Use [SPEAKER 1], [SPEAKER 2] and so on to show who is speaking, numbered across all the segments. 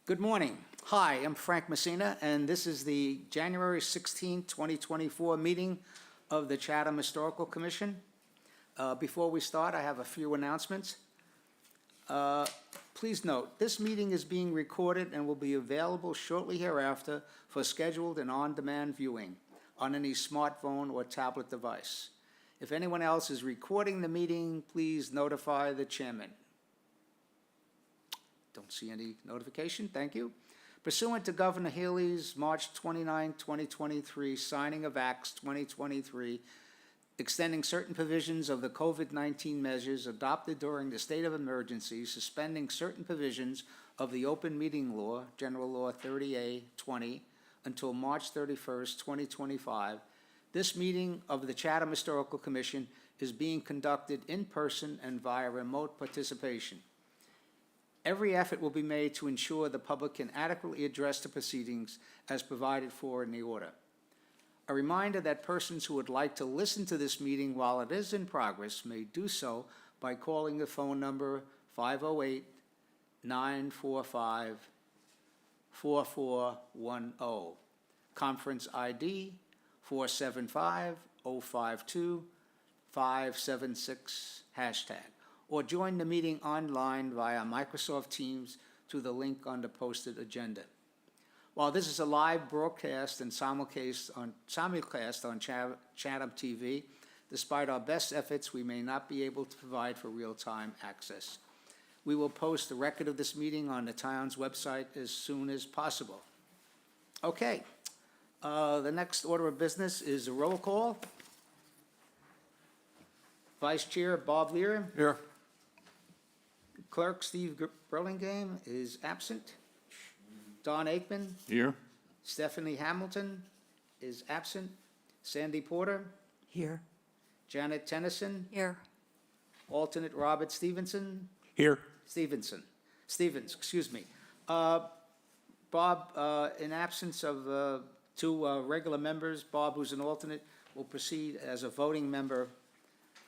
[SPEAKER 1] Good morning. Hi, I'm Frank Messina, and this is the January 16, 2024 meeting of the Chatham Historical Commission. Before we start, I have a few announcements. Please note, this meeting is being recorded and will be available shortly hereafter for scheduled and on-demand viewing on any smartphone or tablet device. If anyone else is recording the meeting, please notify the chairman. Don't see any notification, thank you. Pursuant to Governor Healey's March 29, 2023 signing of Acts 2023, extending certain provisions of the COVID-19 measures adopted during the state of emergency, suspending certain provisions of the open meeting law, General Law 30A 20, until March 31st, 2025, this meeting of the Chatham Historical Commission is being conducted in person and via remote participation. Every effort will be made to ensure the public can adequately address the proceedings as provided for in the order. A reminder that persons who would like to listen to this meeting while it is in progress may do so by calling the phone number 508-945-4410, conference ID 475052-576 #. Or join the meeting online via Microsoft Teams through the link on the posted agenda. While this is a live broadcast and simulcast on Chatham TV, despite our best efforts, we may not be able to provide for real-time access. We will post the record of this meeting on the town's website as soon as possible. Okay, the next order of business is a roll call. Vice Chair Bob Lear.
[SPEAKER 2] Here.
[SPEAKER 1] Clerk Steve Burlingame is absent. Don Aikman.
[SPEAKER 2] Here.
[SPEAKER 1] Stephanie Hamilton is absent. Sandy Porter.
[SPEAKER 3] Here.
[SPEAKER 1] Janet Tennyson.
[SPEAKER 3] Here.
[SPEAKER 1] Alternate Robert Stevenson.
[SPEAKER 2] Here.
[SPEAKER 1] Stevens, excuse me. Bob, in absence of two regular members, Bob, who's an alternate, will proceed as a voting member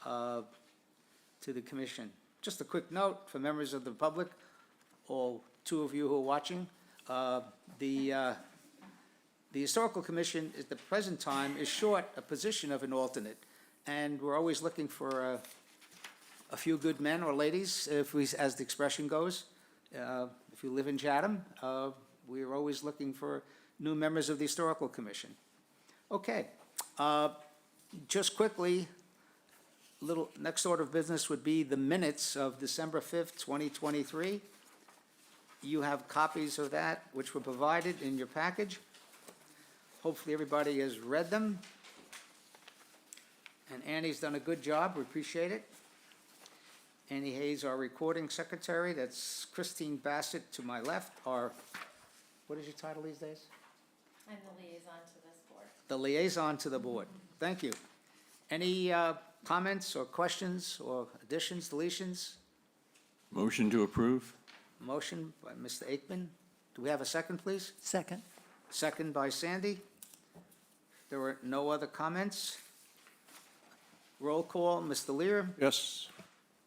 [SPEAKER 1] to the commission. Just a quick note for members of the public, all two of you who are watching. The Historical Commission at the present time is short a position of an alternate, and we're always looking for a few good men or ladies, as the expression goes. If you live in Chatham, we're always looking for new members of the Historical Commission. Okay, just quickly, next order of business would be the minutes of December 5th, 2023. You have copies of that, which were provided in your package. Hopefully everybody has read them. And Annie's done a good job, we appreciate it. Annie Hayes, our recording secretary. That's Christine Bassett to my left. What is your title these days?
[SPEAKER 4] I'm the liaison to this board.
[SPEAKER 1] The liaison to the board. Thank you. Any comments or questions or additions, deletions?
[SPEAKER 2] Motion to approve.
[SPEAKER 1] Motion by Mr. Aikman. Do we have a second, please?
[SPEAKER 3] Second.
[SPEAKER 1] Second by Sandy. There were no other comments. Roll call, Mr. Lear.
[SPEAKER 2] Yes.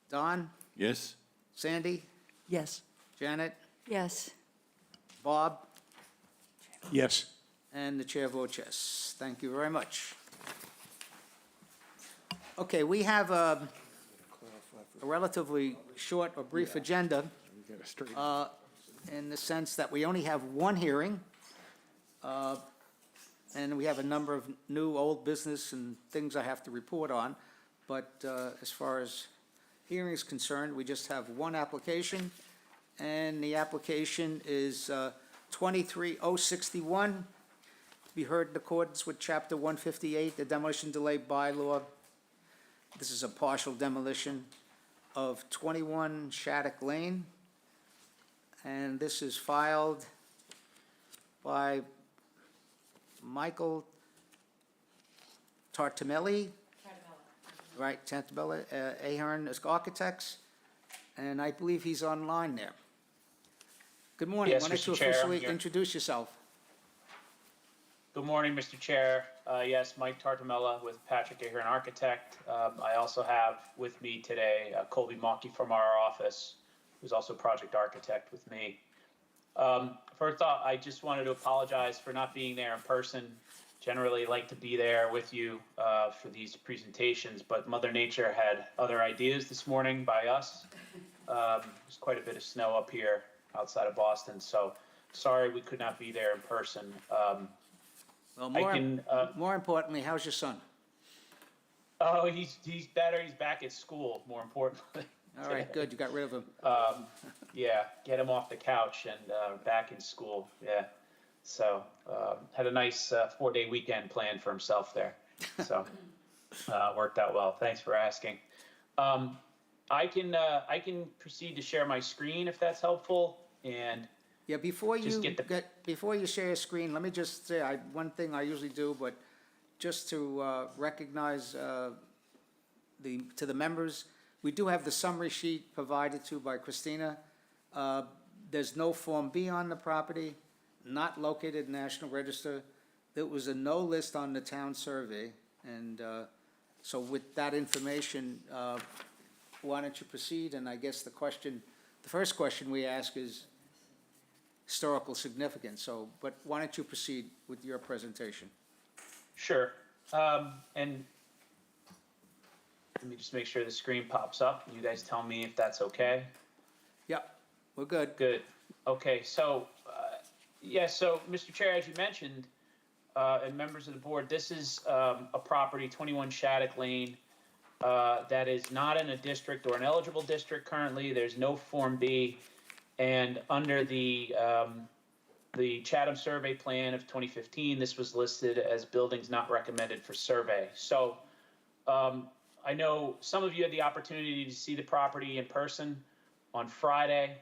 [SPEAKER 1] Don.
[SPEAKER 2] Yes.
[SPEAKER 1] Sandy.
[SPEAKER 3] Yes.
[SPEAKER 1] Janet.
[SPEAKER 3] Yes.
[SPEAKER 1] Bob.
[SPEAKER 2] Yes.
[SPEAKER 1] And the chair votes yes. Thank you very much. Okay, we have a relatively short or brief agenda in the sense that we only have one hearing, and we have a number of new, old business and things I have to report on. But as far as hearing is concerned, we just have one application, and the application is 23061. Be heard in accordance with Chapter 158, the demolition delay bylaw. This is a partial demolition of 21 Shattuck Lane, and this is filed by Michael Tartamelli, right, Tartamelli, Ahern Architects, and I believe he's online there. Good morning.
[SPEAKER 5] Yes,
[SPEAKER 1] Why don't you
[SPEAKER 5] Mr. Chair,
[SPEAKER 1] officially
[SPEAKER 5] here.
[SPEAKER 1] introduce yourself?
[SPEAKER 5] Good morning, Mr. Chair. Yes, Mike Tartamella with Patrick Ahern Architect. I also have with me today Colby Monkey from our office, who's also project architect with me. First off, I just wanted to apologize for not being there in person. Generally like to be there with you for these presentations, but Mother Nature had other ideas this morning by us. There's quite a bit of snow up here outside of Boston, so sorry we could not be there in person.
[SPEAKER 1] Well,
[SPEAKER 5] I can,
[SPEAKER 1] more importantly, how's your son?
[SPEAKER 5] oh, he's better. He's back at school, more importantly.
[SPEAKER 1] All right, good, you got rid of him.
[SPEAKER 5] Yeah, get him off the couch and back in school. Yeah. So had a nice 4-day weekend planned for himself there. So worked out well. Thanks for asking. I can proceed to share my screen if that's helpful. And
[SPEAKER 1] Yeah, before
[SPEAKER 5] Just
[SPEAKER 1] you
[SPEAKER 5] get the-
[SPEAKER 1] before you share your screen, let me just say, one thing I usually do, but just to recognize to the members, we do have the summary sheet provided to by Christina. There's no Form B on the property, not located in National Register. There was a no list on the town survey, and so with that information, why don't you proceed? And I guess the first question we ask is historical significance, so, but why don't you proceed with your presentation?
[SPEAKER 5] sure. And let me just make sure the screen pops up. You guys tell me if that's okay.
[SPEAKER 1] Yep, we're good.
[SPEAKER 5] Good. Okay, so, so, Mr. Chair, as you mentioned, and members of the board, this is a property, 21 Shattuck Lane, that is not in a district or an eligible district currently. There's no Form B, and under the Chatham Survey Plan of 2015, this was listed as buildings not recommended for survey. So, I know some of you had the opportunity to see the property in person on Friday,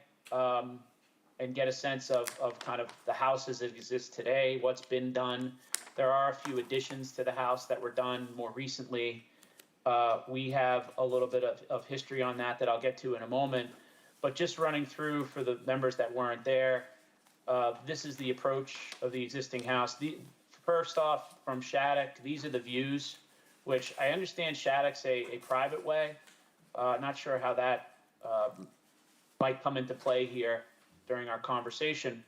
[SPEAKER 5] and get a sense of kind of the house as it exists today, what's been done. There are a few additions to the house that were done more recently. We have a little bit of history on that I'll get to in a moment. But just running through for the members that weren't there, this is the approach of the existing house. First off, from Shattuck, these are the views, which I understand Shattuck's a private way. Not sure how that might come into play here during our conversation.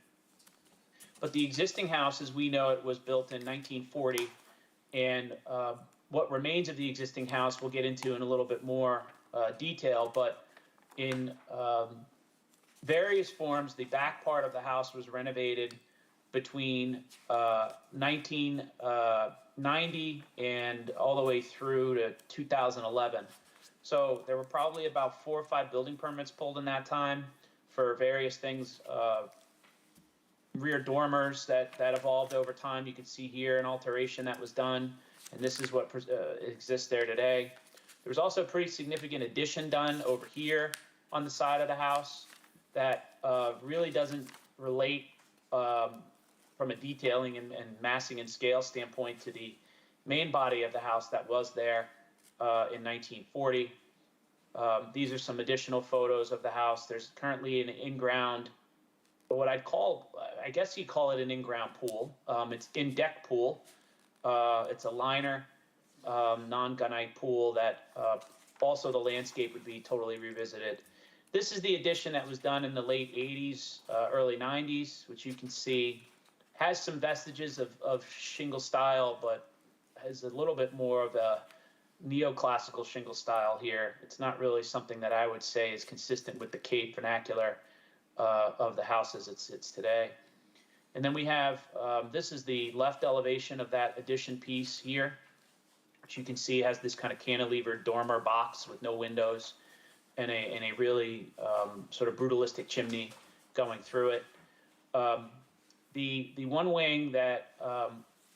[SPEAKER 5] But the existing house, as we know it, was built in 1940, and what remains of the existing house we'll get into in a little bit more detail, but in various forms, the back part of the house was renovated between 1990 and all the way through to 2011. So there were probably about 4 or 5 building permits pulled in that time for various things, rear dormers that evolved over time. You can see here an alteration that was done, and this is what exists there today. There was also a pretty significant addition done over here on the side of the house that really doesn't relate from a detailing and massing and scale standpoint to the main body of the house that was there in 1940. These are some additional photos of the house. There's currently an in-ground, what I'd call, I guess you'd call it an in-ground pool. It's in-deck pool. It's a liner, non-gunite pool that also the landscape would be totally revisited. This is the addition that was done in the late 80s, early 90s, which you can see has some vestiges of shingle style, but has a little bit more of a neoclassical shingle style here. It's not really something that I would say is consistent with the Cape vernacular of the house as it sits today. And then we have, this is the left elevation of that addition piece here, which you can see has this kind of cantilevered dormer box with no windows and a really sort of brutalistic chimney going through it. The one wing that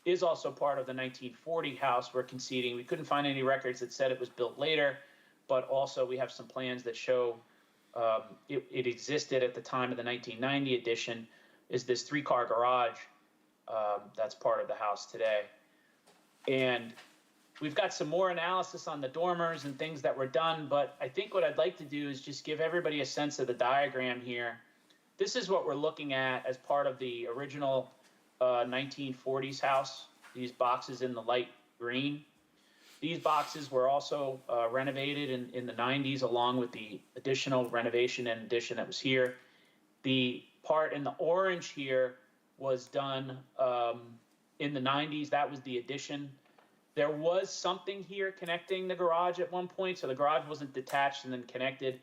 [SPEAKER 5] is also part of the 1940 house we're conceding. We couldn't find any records that said it was built later, but also we have some plans that show it existed at the time of the 1990 addition, is this 3-car garage that's part of the house today. And we've got some more analysis on the dormers and things that were done, but I think what I'd like to do is just give everybody a sense of the diagram here. This is what we're looking at as part of the original 1940s house, these boxes in the light green. These boxes were also renovated in the 90s along with the additional renovation and addition that was here. The part in the orange here was done in the 90s. That was the addition. There was something here connecting the garage at one point, so the garage wasn't detached and then connected.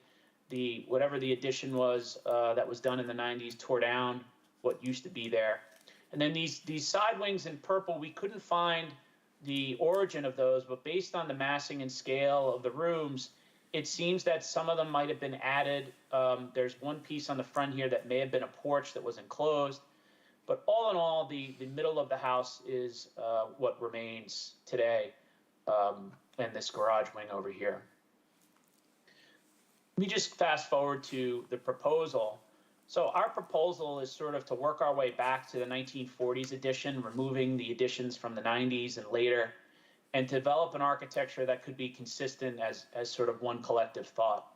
[SPEAKER 5] Whatever the addition was that was done in the 90s tore down what used to be there. And then these side wings in purple, we couldn't find the origin of those, but based on the massing and scale of the rooms, it seems that some of them might have been added. There's one piece on the front here that may have been a porch that was enclosed. But all in all, the middle of the house is what remains today, and this garage wing over here. Let me just fast forward to the proposal. So our proposal is sort of to work our way back to the 1940s addition, removing the additions from the 90s and later, and develop an architecture that could be consistent as sort of one collective thought.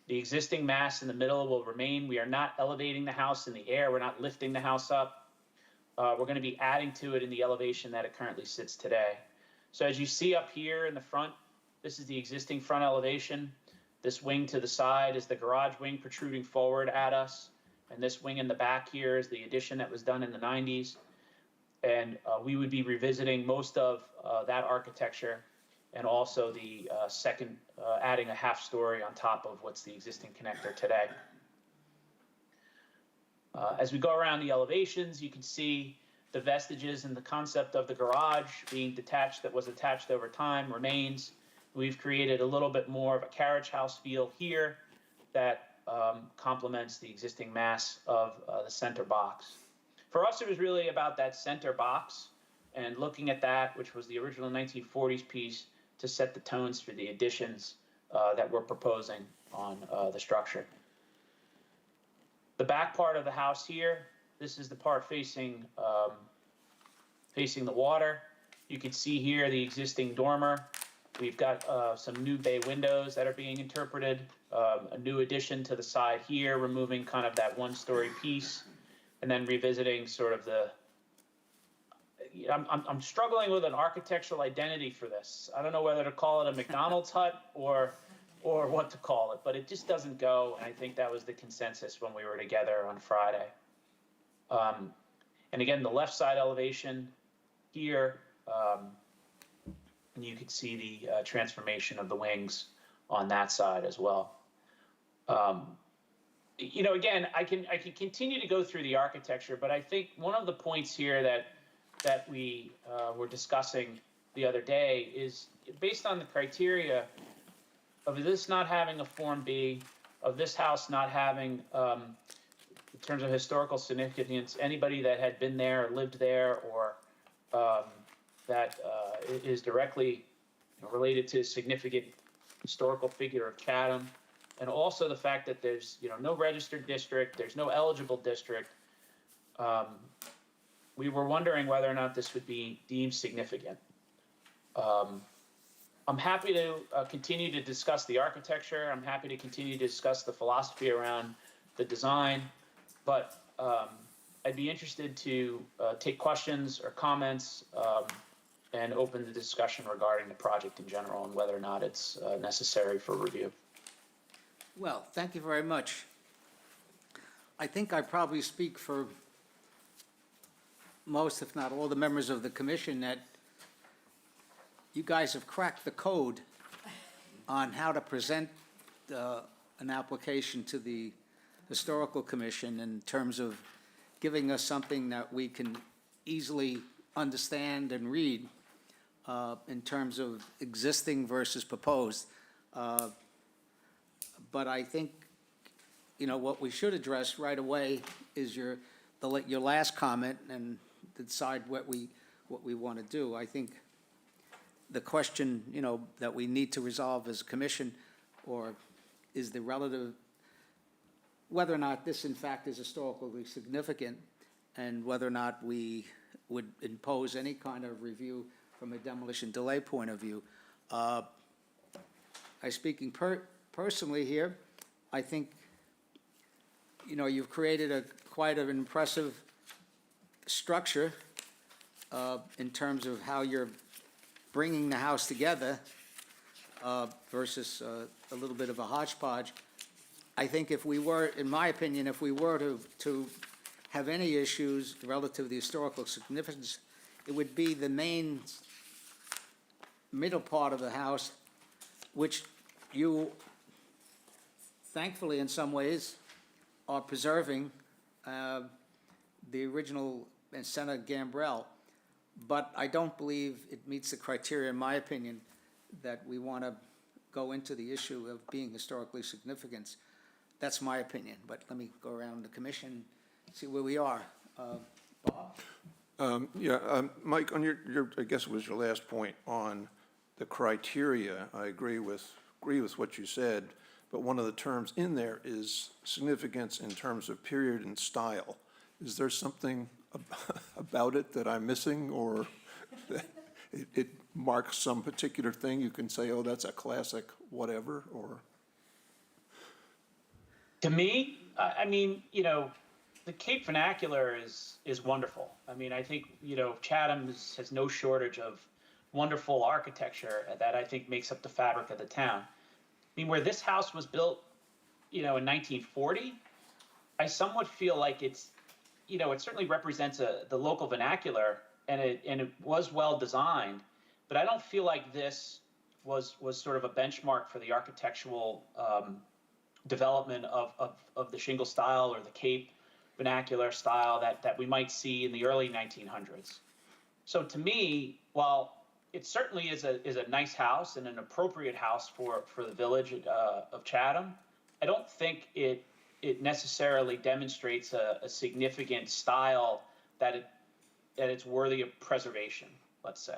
[SPEAKER 5] The existing mass in the middle will remain. We are not elevating the house in the air. We're not lifting the house up. We're going to be adding to it in the elevation that it currently sits today. So as you see up here in the front, this is the existing front elevation. This wing to the side is the garage wing protruding forward at us. And this wing in the back here is the addition that was done in the 90s. And we would be revisiting most of that architecture, and also the second, adding a half story on top of what's the existing connector today. As we go around the elevations, you can see the vestiges and the concept of the garage being detached that was attached over time remains. We've created a little bit more of a carriage house feel here that complements the existing mass of the center box. For us, it was really about that center box and looking at that, which was the original 1940s piece, to set the tones for the additions that we're proposing on the structure. The back part of the house here, this is the part facing the water. You can see here the existing dormer. We've got some new bay windows that are being interpreted, a new addition to the side here, removing kind of that one-story piece, and then revisiting sort of I'm struggling with an architectural identity for this. I don't know whether to call it a McDonald's hut or what to call it, but it just doesn't go, and I think that was the consensus when we were together on Friday. And again, the left side elevation here, and you can see the transformation of the wings on that side as well. You know, again, I can continue to go through the architecture, but I think one of the points here that we were discussing the other day is based on the criteria of this not having a Form B, of this house not having, in terms of historical significance, anybody that had been there or lived there or that is directly related to a significant historical figure of Chatham, and also the fact that there's no registered district, there's no eligible district. We were wondering whether or not this would be deemed significant. I'm happy to continue to discuss the architecture. I'm happy to continue to discuss the philosophy around the design, but I'd be interested to take questions or comments and open the discussion regarding the project in general and whether or not it's necessary for review.
[SPEAKER 1] Well, thank you very much. I think I probably speak for most, if not all, the members of the commission that you guys have cracked the code on how to present an application to the Historical Commission in terms of giving us something that we can easily understand and read in terms of existing versus proposed. But I think, what we should address right away is your last comment and decide what we want to do. I think the question, that we need to resolve as a commission, or is the relative, whether or not this in fact is historically significant, and whether or not we would impose any kind of review from a demolition delay point of view. I speaking personally here, I think, you've created quite an impressive structure in terms of how you're bringing the house together versus a little bit of a hodgepodge. I think if we were, in my opinion, if we were to have any issues relative to the historical significance, it would be the main middle part of the house, which you thankfully in some ways are preserving the original Senna Gambrell. But I don't believe it meets the criteria, in my opinion, that we want to go into the issue of being historically significant. That's my opinion, but let me go around the commission, see where we are. Bob?
[SPEAKER 3] Mike, on your, I guess it was your last point on the criteria, I agree with what you said, but one of the terms in there is significance in terms of period and style. Is there something about it that I'm missing, or that it marks some particular thing? You can say, oh, that's a classic whatever, or?
[SPEAKER 5] To me, I mean, you know, the Cape vernacular is wonderful. I mean, I think, you know, Chatham has no shortage of wonderful architecture that I think makes up the fabric of the town. I mean, where this house was built, you know, in 1940, I somewhat feel like it's, you know, it certainly represents the local vernacular, and it was well designed, but I don't feel like this was sort of a benchmark for the architectural development of the shingle style or the Cape vernacular style that we might see in the early 1900s. So to me, while it certainly is a nice house and an appropriate house for the village of Chatham, I don't think it necessarily demonstrates a significant style that it's worthy of preservation, let's say.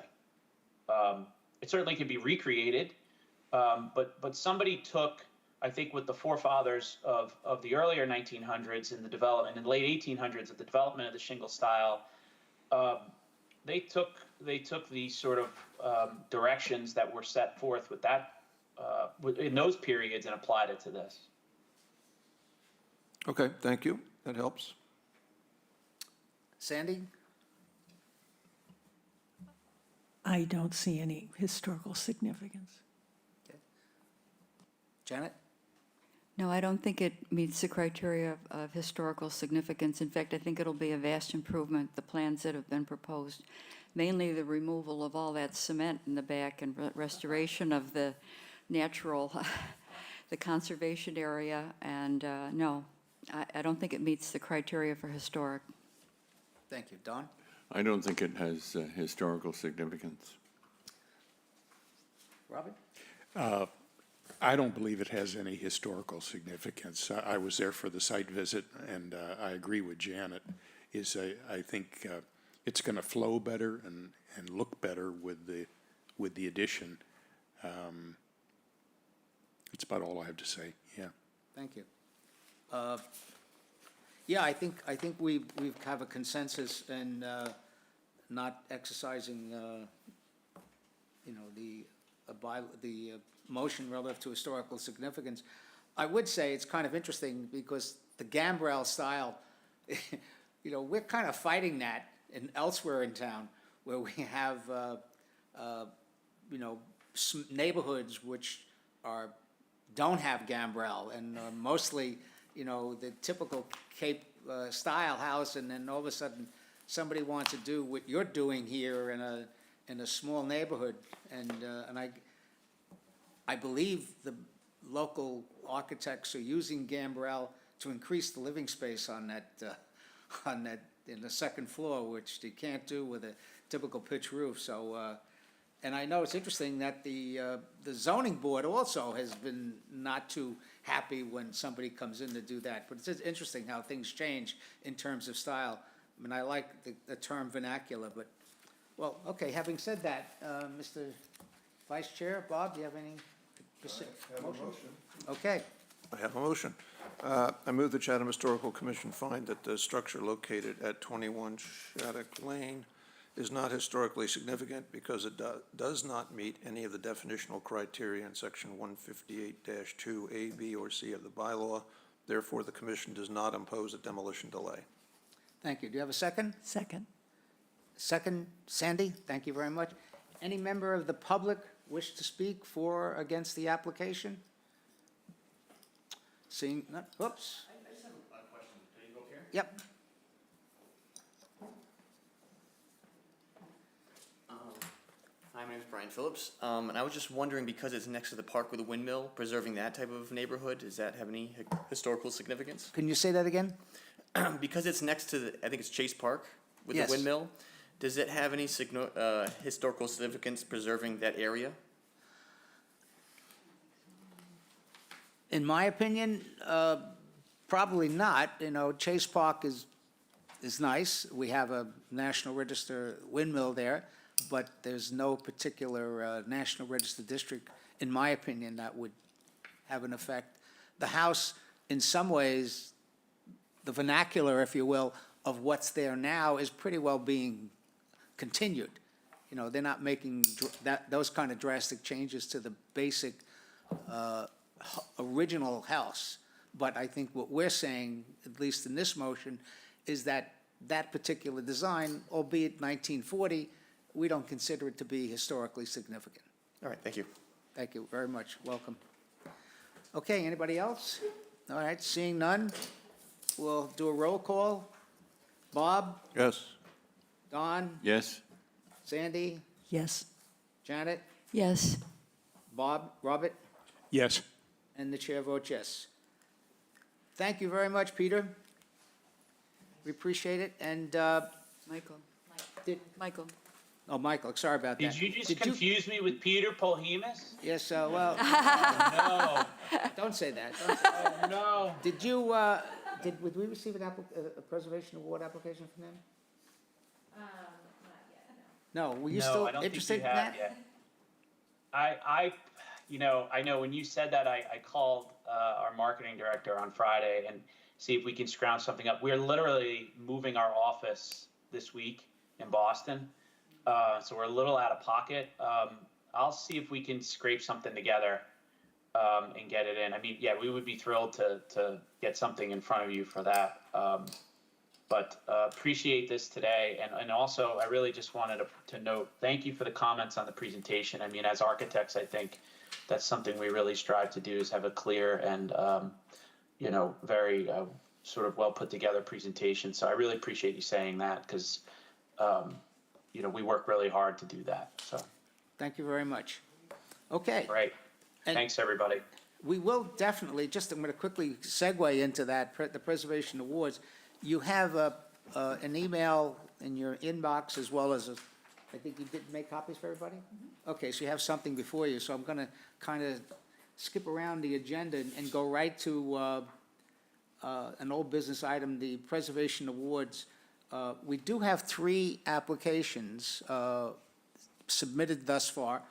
[SPEAKER 5] It certainly can be recreated, but somebody took, I think, with the forefathers of the earlier 1900s in the development, in the late 1800s of the development of the shingle style, they took these sort of directions that were set forth with that in those periods and applied it to this.
[SPEAKER 3] Okay, thank you. That helps.
[SPEAKER 1] Sandy?
[SPEAKER 6] I don't see any historical significance.
[SPEAKER 1] Janet?
[SPEAKER 7] No, I don't think it meets the criteria of historical significance. In fact, I think it'll be a vast improvement, the plans that have been proposed. Mainly the removal of all that cement in the back and restoration of the natural, the conservation area. And no, I don't think it meets the criteria for historic.
[SPEAKER 1] Thank you. Don?
[SPEAKER 2] I don't think it has historical significance.
[SPEAKER 1] Robert?
[SPEAKER 8] I don't believe it has any historical significance. I was there for the site visit, and I agree with Janet. I think it's going to flow better and look better with the addition. It's about all I have to say. Yeah.
[SPEAKER 1] Thank you. Yeah, I think we have a consensus in not exercising, you know, the motion relative to historical significance. I would say it's kind of interesting because the Gambrell style, you know, we're kind of fighting that elsewhere in town where we have, you know, neighborhoods which don't have Gambrell and mostly, you know, the typical Cape style house, and then all of a sudden somebody wants to do what you're doing here in a small neighborhood, and I believe the local architects are using Gambrell to increase the living space on that in the second floor, which they can't do with a typical pitch roof. So, and I know it's interesting that the zoning board also has been not too happy when somebody comes in to do that. But it's interesting how things change in terms of style. I mean, I like the term vernacular, but, well, okay, having said that, Mr. Vice Chair, Bob, do you have any specific motion? Okay.
[SPEAKER 3] I have a motion. I move the Chatham Historical Commission find that the structure located at 21 Shattuck Lane is not historically significant because it does not meet any of the definitional criteria in section 158-2 A, B, or C of the bylaw. Therefore, the commission does not impose a demolition delay.
[SPEAKER 1] Thank you. Do you have a second?
[SPEAKER 6] Second.
[SPEAKER 1] Second, Sandy, thank you very much. Any member of the public wish to speak for or against the application? Seeing, none. Whoops.
[SPEAKER 9] I just have a question. Can you go up here?
[SPEAKER 1] Yep.
[SPEAKER 9] Hi, my name is Brian Phillips, and I was just wondering, because it's next to the park with a windmill, preserving that type of neighborhood, does that have any historical significance?
[SPEAKER 1] Can you say that again?
[SPEAKER 9] Because it's next to the, I think it's Chase Park with
[SPEAKER 1] Yes.
[SPEAKER 9] the windmill, does it have any historical significance preserving that area?
[SPEAKER 1] In my opinion, probably not. You know, Chase Park is nice. We have a National Register windmill there, but there's no particular National Register district, in my opinion, that would have an effect. The house, in some ways, the vernacular, if you will, of what's there now is pretty well being continued. You know, they're not making those kind of drastic changes to the basic original house. But I think what we're saying, at least in this motion, is that that particular design, albeit 1940, we don't consider it to be historically significant.
[SPEAKER 9] All right, thank you.
[SPEAKER 1] Thank you very much. Welcome. Okay, anybody else? All right, seeing none, we'll do a roll call. Bob,
[SPEAKER 3] Yes.
[SPEAKER 1] Don,
[SPEAKER 2] Yes?
[SPEAKER 1] Sandy,
[SPEAKER 6] Yes.
[SPEAKER 1] Janet,
[SPEAKER 7] Yes.
[SPEAKER 1] Bob, Robert,
[SPEAKER 8] Yes.
[SPEAKER 1] and the chair votes yes. Thank you very much, Peter. We appreciate it, and,
[SPEAKER 7] Michael.
[SPEAKER 1] did,
[SPEAKER 7] Michael.
[SPEAKER 1] oh, Michael, sorry about that.
[SPEAKER 5] Did you just confuse me with Peter Polhemus?
[SPEAKER 1] Yes, well,
[SPEAKER 5] No,
[SPEAKER 1] don't say that. Don't say-
[SPEAKER 5] oh, no.
[SPEAKER 1] Did you, did we receive a preservation award application from them?
[SPEAKER 4] Not yet, no.
[SPEAKER 1] No, were you
[SPEAKER 5] No,
[SPEAKER 1] still
[SPEAKER 5] I don't think
[SPEAKER 1] interested
[SPEAKER 5] you
[SPEAKER 1] in
[SPEAKER 5] have
[SPEAKER 1] that?
[SPEAKER 5] yet. I know when you said that, I called our marketing director on Friday and see if we can scrounge something up. We're literally moving our office this week in Boston, so we're a little out of pocket. I'll see if we can scrape something together and get it in. I mean, yeah, we would be thrilled to get something in front of you for that. But appreciate this today. And also, I really just wanted to note, thank you for the comments on the presentation. I mean, as architects, I think that's something we really strive to do, is have a clear and, very sort of well put together presentation. So I really appreciate you saying that, because, we work really hard to do that. So,
[SPEAKER 1] Thank you very much. Okay.
[SPEAKER 5] great.
[SPEAKER 1] And-
[SPEAKER 5] Thanks, everybody.
[SPEAKER 1] We will definitely, I'm going to quickly segue into that, the Preservation Awards. You have an email in your inbox, as well as, I think you did make copies for everybody? Okay, so you have something before you, so I'm going to kind of skip around the agenda and go right to an old business item, the Preservation Awards. We do have 3 applications submitted thus far.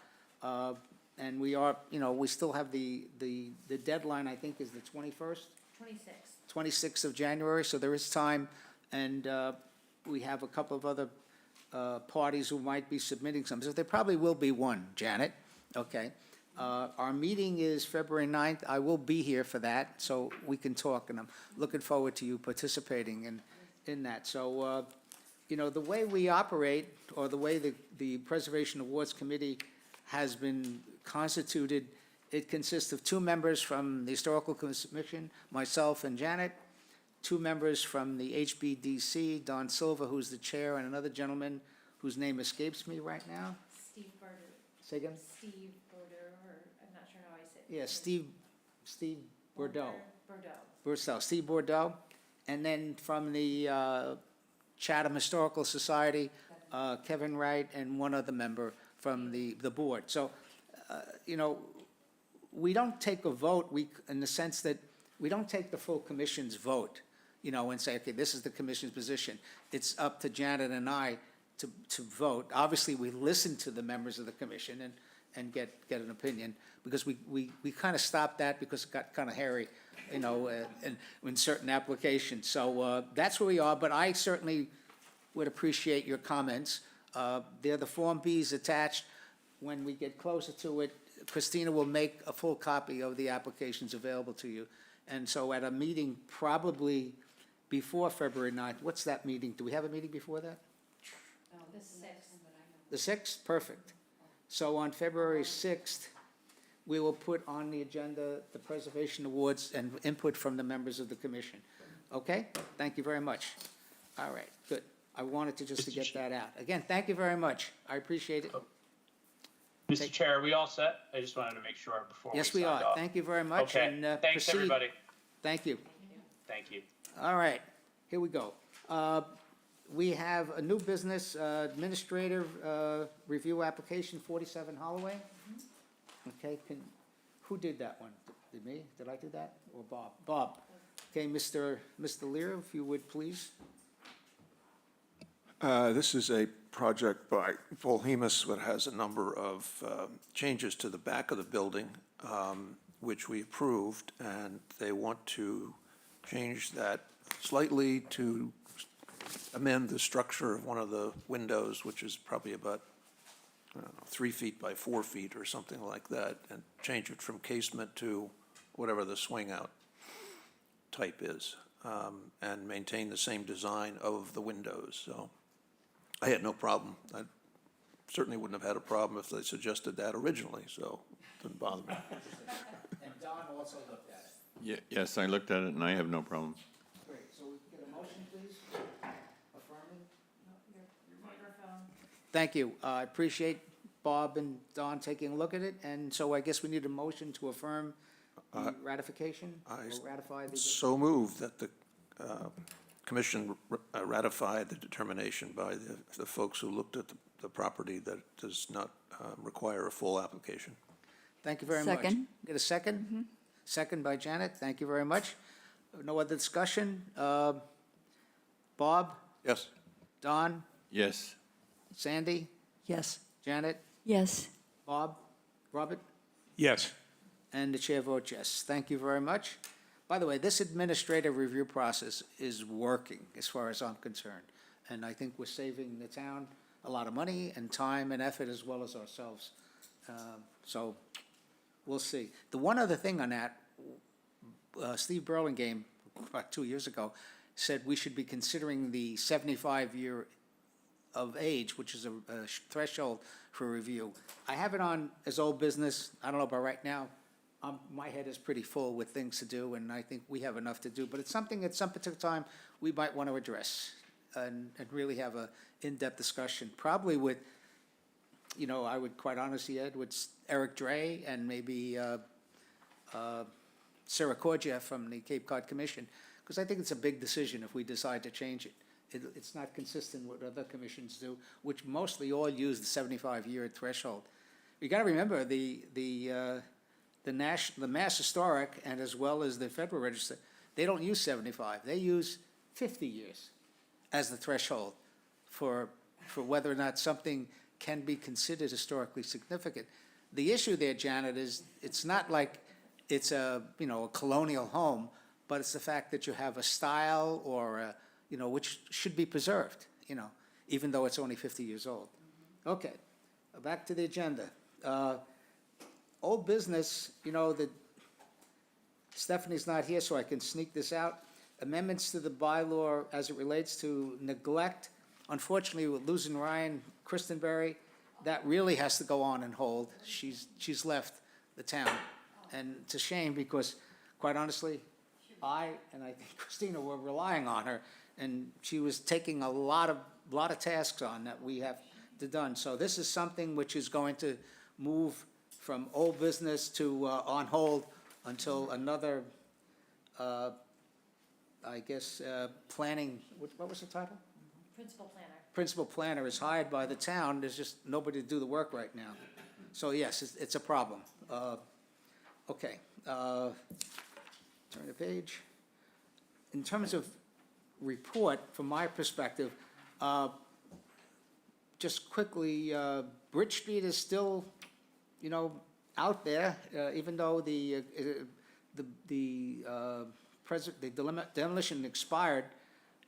[SPEAKER 1] And we are, we still have the deadline, I think, is the 21st?
[SPEAKER 4] 26.
[SPEAKER 1] 26th of January, so there is time. And we have a couple of other parties who might be submitting some. So there probably will be one, Janet. Okay. Our meeting is February 9th. I will be here for that, so we can talk, and I'm looking forward to you participating in that. So, the way we operate, or the way the Preservation Awards Committee has been constituted, it consists of 2 members from the Historical Commission, myself and Janet, 2 members from the HBDC, Don Silva, who's the chair, and another gentleman whose name escapes me right now.
[SPEAKER 4] Steve Bordeaux,
[SPEAKER 1] Say again?
[SPEAKER 4] Steve Bordeaux, or I'm not sure how I said it.
[SPEAKER 1] Yeah, Steve Bordeaux.
[SPEAKER 4] Bordeaux.
[SPEAKER 1] Steve Bordeaux. And then from the Chatham Historical Society, Kevin Wright, and one other member from the board. So, we don't take a vote, in the sense that we don't take the full commission's vote, and say, okay, this is the commission's position. It's up to Janet and I to vote. Obviously, we listen to the members of the commission and get an opinion, because we kind of stopped that because it got kind of hairy, in certain applications. So that's where we are, but I certainly would appreciate your comments. There are the Form Bs attached. When we get closer to it, Christina will make a full copy of the applications available to you. And so at a meeting probably before February 9th, what's that meeting? Do we have a meeting before that?
[SPEAKER 4] The 6th.
[SPEAKER 1] The 6th? Perfect. So on February 6th, we will put on the agenda the preservation awards and input from the members of the commission. Okay? Thank you very much. All right, good. I wanted to just to get that out. Again, thank you very much. I appreciate it.
[SPEAKER 5] Mr. Chair, are we all set? I just wanted to make sure before we
[SPEAKER 1] Yes, we
[SPEAKER 5] signed
[SPEAKER 1] are.
[SPEAKER 5] off.
[SPEAKER 1] Thank you very much.
[SPEAKER 5] Okay,
[SPEAKER 1] and,
[SPEAKER 5] thanks,
[SPEAKER 1] proceed.
[SPEAKER 5] everybody.
[SPEAKER 1] Thank you.
[SPEAKER 5] Thank you.
[SPEAKER 1] All right, here we go. We have a new business administrative review application, 47 Holloway. Okay, who did that one? Did me? Did I do that? Or Bob? Bob. Okay, Mr. Lear, if you would, please.
[SPEAKER 3] This is a project by Volhemus that has a number of changes to the back of the building, which we approved, and they want to change that slightly to amend the structure of one of the windows, which is probably about, I don't know, 3 feet by 4 feet or something like that, and change it from casement to whatever the swing-out type is, and maintain the same design of the windows, so. I had no problem. I certainly wouldn't have had a problem if they suggested that originally, so it didn't bother me.
[SPEAKER 1] And Don also looked at it.
[SPEAKER 2] Yes, I looked at it and I have no problem.
[SPEAKER 1] Great, so we can get a motion, please? Affirming?
[SPEAKER 4] Your microphone.
[SPEAKER 1] Thank you. I appreciate Bob and Don taking a look at it, and so I guess we need a motion to affirm the ratification or ratify the.
[SPEAKER 3] So moved that the Commission ratified the determination by the folks who looked at the property that it does not require a full application.
[SPEAKER 1] Thank you very much.
[SPEAKER 7] Second.
[SPEAKER 1] Get a second? Second by Janet. Thank you very much. No other discussion? Bob,
[SPEAKER 3] Yes.
[SPEAKER 1] Don,
[SPEAKER 2] Yes,
[SPEAKER 1] Sandy,
[SPEAKER 6] Yes.
[SPEAKER 1] Janet,
[SPEAKER 7] Yes.
[SPEAKER 1] Bob, Robert?
[SPEAKER 8] Yes.
[SPEAKER 1] And the chair votes yes. Thank you very much. By the way, this administrative review process is working as far as I'm concerned. And I think we're saving the town a lot of money and time and effort as well as ourselves. So we'll see. The one other thing on that, Steve Burlingame, about 2 years ago, said we should be considering the 75-year of age, which is a threshold for review. I have it on as old business. I don't know about right now. My head is pretty full with things to do, and I think we have enough to do. But it's something at some particular time we might want to address and really have a in-depth discussion, probably with, you know, I would quite honestly, Ed, with Eric Dre and maybe Sarah Corgia from the Cape Cod Commission, because I think it's a big decision if we decide to change it. It's not consistent with what other commissions do, which mostly all use the 75-year threshold. You got to remember the Mass Historic and as well as the Federal Register, they don't use 75. They use 50 years as the threshold for whether or not something can be considered historically significant. The issue there, Janet, is it's not like it's a colonial home, but it's the fact that you have a style or which should be preserved, even though it's only 50 years old. Okay, back to the agenda. Old business, that Stephanie's not here, so I can sneak this out. Amendments to the bylaw as it relates to neglect. Unfortunately, with losing Ryan Christenberry, that really has to go on and hold. She's left the town. And it's a shame because, quite honestly, I think Christina were relying on her, and she was taking a lot of tasks on that we have to done. So this is something which is going to move from old business to on hold until another, planning, what was the title?
[SPEAKER 4] Principal planner.
[SPEAKER 1] Principal planner is hired by the town. There's just nobody to do the work right now. So yes, it's a problem. Okay, turn the page. In terms of report, from my perspective, just quickly, Bridge Street is still, out there, even though the demolition expired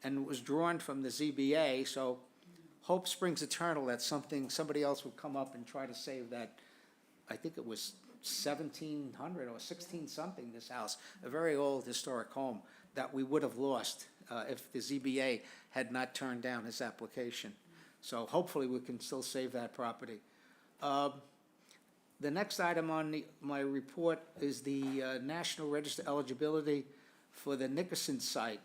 [SPEAKER 1] and was drawn from the ZBA, so hope springs eternal that somebody else will come up and try to save that. I think it was 1700 or 16-something, this house, a very old historic home that we would have lost if the ZBA had not turned down his application. So hopefully we can still save that property. the next item on my report is the National Register eligibility for the Nickerson site.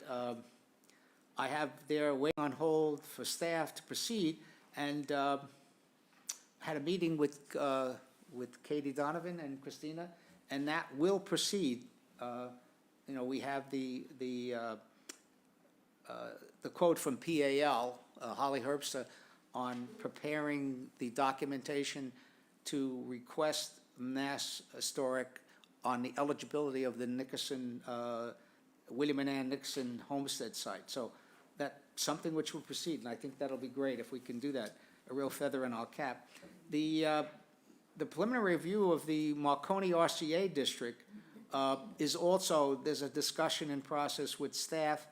[SPEAKER 1] I have there waiting on hold for staff to proceed, and had a meeting with Katie Donovan and Christina, and that will proceed. You know, we have the quote from PAL, Holly Herbster, on preparing the documentation to request Mass Historic on the eligibility of the Nickerson, William and Ann Nickerson homestead site. So that's something which will proceed, and I think that'll be great if we can do that, a real feather in our cap. The preliminary review of the Marconi RCA district is also, there's a discussion in process with staff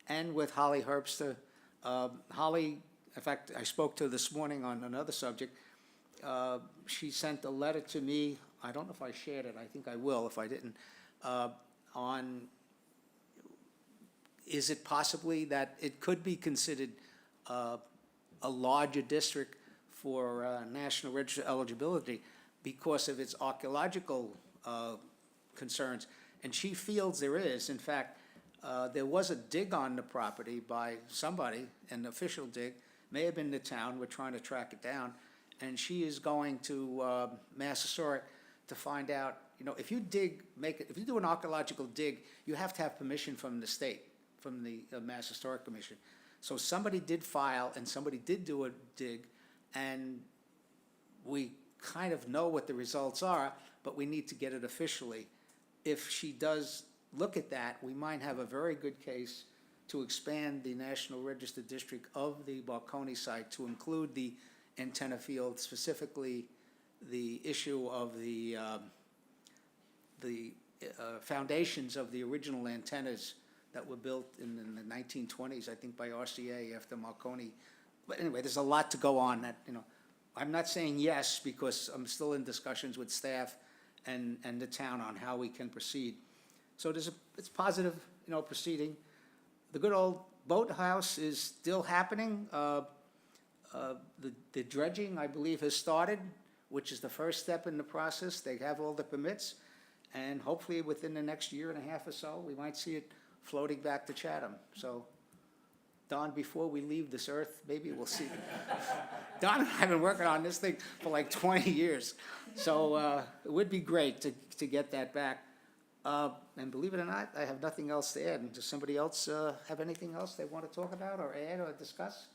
[SPEAKER 1] and with Holly Herbster. Holly, in fact, I spoke to her this morning on another subject. She sent a letter to me, I don't know if I shared it, I think I will if I didn't, on, is it possibly that it could be considered a larger district for National Register eligibility because of its archaeological concerns? And she feels there is. In fact, there was a dig on the property by somebody, an official dig, may have been the town, we're trying to track it down, and she is going to Mass Historic to find out, you know, if you dig, if you do an archaeological dig, you have to have permission from the state, from the Mass Historic Commission. So somebody did file and somebody did do a dig, and we kind of know what the results are, but we need to get it officially. If she does look at that, we might have a very good case to expand the National Register District of the Marconi site to include the antenna field, specifically the issue of the foundations of the original antennas that were built in the 1920s, I think, by RCA after Marconi. But anyway, there's a lot to go on that, you know, I'm not saying yes because I'm still in discussions with staff and the town on how we can proceed. So it's positive, you know, proceeding. The good old boathouse is still happening. The dredging, I believe, has started, which is the first step in the process. They have all the permits, and hopefully within the next year and a half or so, we might see it floating back to Chatham. So, Don, before we leave this earth, maybe we'll see. Don and I have been working on this thing for like 20 years. So it would be great to get that back. And believe it or not, I have nothing else to add. Does somebody else have anything else they want to talk about or add or discuss?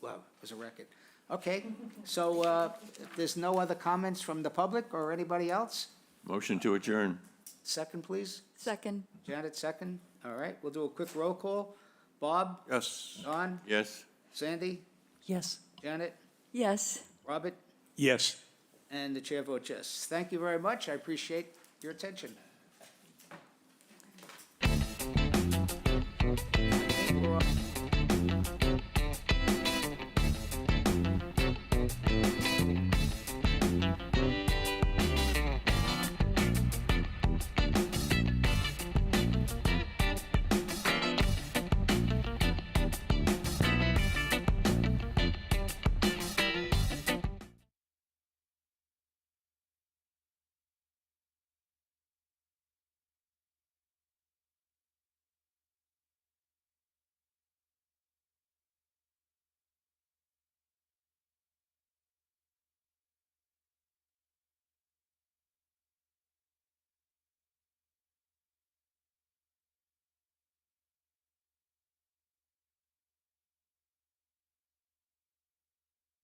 [SPEAKER 1] Well, it was a record. Okay, so if there's no other comments from the public or anybody else,
[SPEAKER 2] Motion to adjourn.
[SPEAKER 1] second, please.
[SPEAKER 7] Second.
[SPEAKER 1] Janet, second. All right, we'll do a quick roll call. Bob?
[SPEAKER 3] Yes.
[SPEAKER 1] Don?
[SPEAKER 2] Yes?
[SPEAKER 1] Sandy?
[SPEAKER 6] Yes.
[SPEAKER 1] Janet?
[SPEAKER 7] Yes.
[SPEAKER 1] Robert?
[SPEAKER 8] Yes.
[SPEAKER 1] And the chair votes yes. Thank you very much. I appreciate your attention.